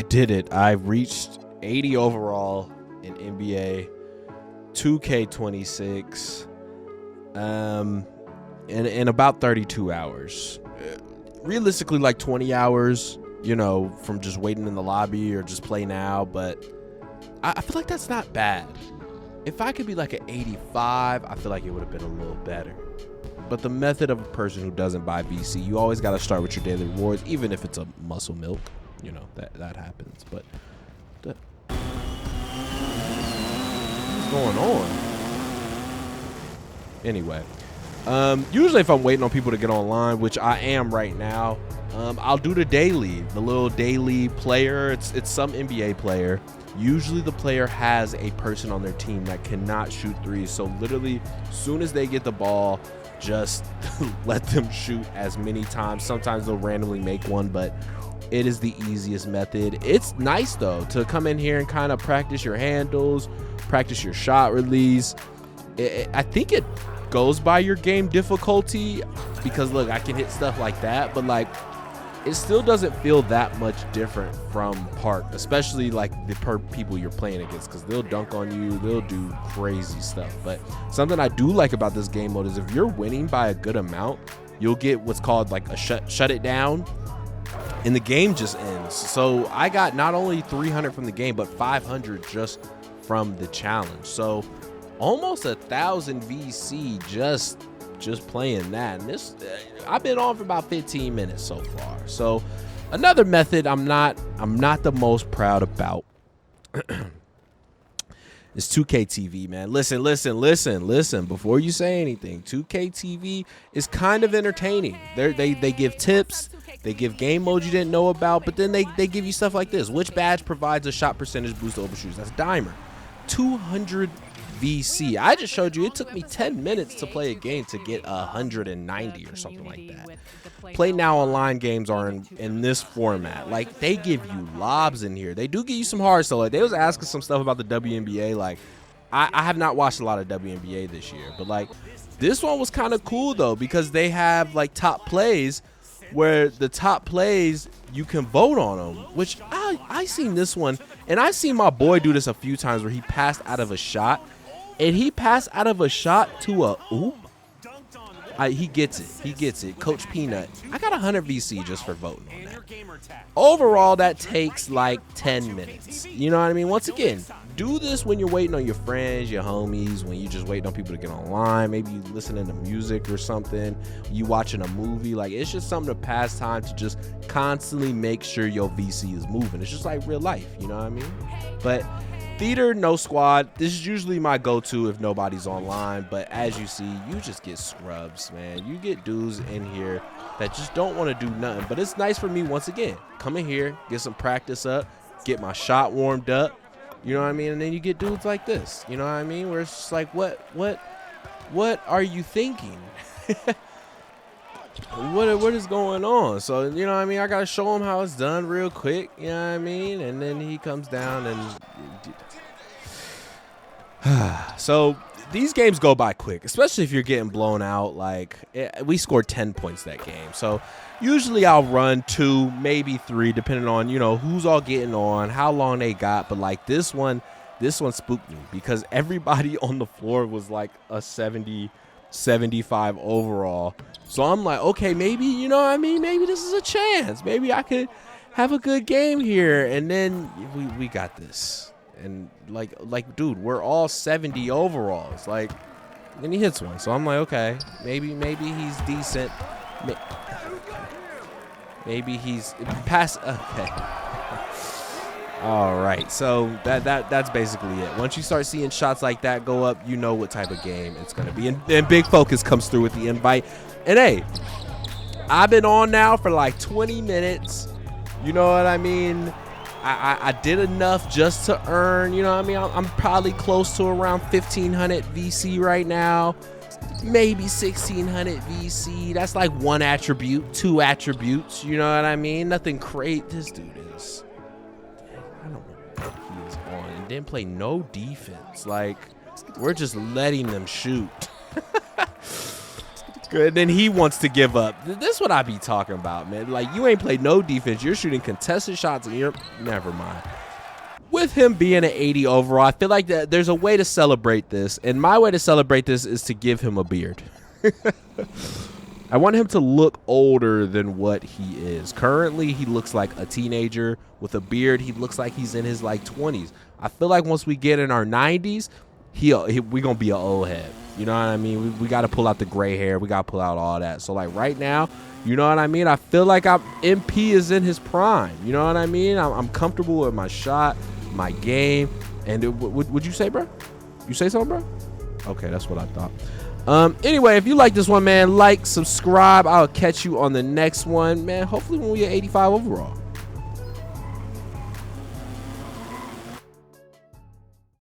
did it. I reached 80 overall in NBA 2K26 in about 32 hours. Realistically, like 20 hours, you know, from just waiting in the lobby or just play now. But I feel like that's not bad. If I could be like an 85, I feel like it would have been a little better. But the method of a person who doesn't buy VC, you always got to start with your daily rewards, even if it's a muscle milk. You know, that happens. But what's going on? Anyway, usually if I'm waiting on people to get online, which I am right now, I'll do the little daily player. It's some NBA player. Usually the player has a person on their team that cannot shoot threes. So literally, as soon as they get the ball, just let them shoot as many times. Sometimes they'll randomly make one, but it is the easiest method. It's nice though to come in here and kind of practice your handles, practice your shot release. I think it goes by your game difficulty, because look, I can hit stuff like that, but like it still doesn't feel that much different from Park, especially like the people you're playing against, because they'll dunk on you, they'll do crazy stuff. But something I do like about this game mode is if you're winning by a good amount, you'll get what's called like a shut it down, and the game just ends. So I got not only 300 from the game, but 500 just from the challenge. So almost 1,000 VC just playing that. And this, I've been on for about 15 minutes so far. So another method I'm not the most proud about is 2K TV, man. Listen. Before you say anything, 2K TV is kind of entertaining. They give tips, they give game modes you didn't know about, but then they give you stuff like this. Which badge provides a shot percentage boost to overshoots? That's Dimer. 200 VC. I just showed you it took me 10 minutes to play a game to get 190 or something like that. Play Now online games are in this format. Like, they give you lobs in here. They do give you some hard stuff. Like, they was asking some stuff about the WNBA. Like, I have not watched a lot of WNBA this year, but like this one was kind of cool though, because they have like top plays, where the top plays you can vote on them, which I seen this one, and I seen my boy do this a few times where he passed out of a shot. And he passed out of a shot to a oop. He gets it. Coach Peanut. I got 100 VC just for voting on that. Overall, that takes like 10 minutes. You know what I mean? Once again, do this when you're waiting on your friends, your homies, when you're just waiting on people to get online. Maybe you listening to music or something. You watching a movie. Like, it's just something to pass time, to just constantly make sure your VC is moving. It's just like real life. You know what I mean? But theater, no squad. This is usually my go-to if nobody's online, but as you see, you just get scrubs, man. You get dudes in here that just don't want to do nothing. But it's nice for me, once again, come in here, get some practice up, get my shot warmed up, you know what I mean? And then you get dudes like this, you know what I mean? Where it's just like, what are you thinking? What is going on? So, you know what I mean? I got to show him how it's done real quick, you know what I mean? And then he comes down and so these games go by quick, especially if you're getting blown out. Like, we scored 10 points that game. So usually I'll run 2, maybe 3, depending on, you know, who's all getting on, how long they got. But like this one spooked me because everybody on the floor was like a 70, 75 overall. So I'm like, okay, maybe, you know what I mean? Maybe this is a chance. Maybe I could have a good game here. And then we got this. And like, dude, we're all 70 overalls. Like, and he hits one. So I'm like, okay, maybe he's decent. Maybe he's pass. Okay. All right. So that's basically it. Once you start seeing shots like that go up, you know what type of game it's going to be. And Big Focus comes through with the invite. And hey, I've been on now for like 20 minutes. You know what I mean? I did enough just to earn, you know what I mean? I'm probably close to around 1,500 VC right now. Maybe 1,600 VC. That's like 1 attribute, 2 attributes. You know what I mean? Nothing crazy. This dude is, I don't know what he is on. And didn't play no defense. Like, we're just letting them shoot. Good. Then he wants to give up. This is what I be talking about, man. Like, you ain't played no defense. You're shooting contested shots, and you're never mind. With him being an 80 overall, I feel like that there's a way to celebrate this, and my way to celebrate this is to give him a beard. I want him to look older than what he is. Currently, he looks like a teenager. With a beard, he looks like he's in his like 20s. I feel like once we get in our 90s, we gonna be an old head. You know what I mean? We got to pull out the gray hair. We got to pull out all that. So, like, right now, you know what I mean? I feel like MP is in his prime. You know what I mean? I'm comfortable with my shot, my game. And would you say, bro? You say something, bro? Okay, that's what I thought. Anyway, if you like this one, man, like, subscribe. I'll catch you on the next one, man. Hopefully when we get 85 overall.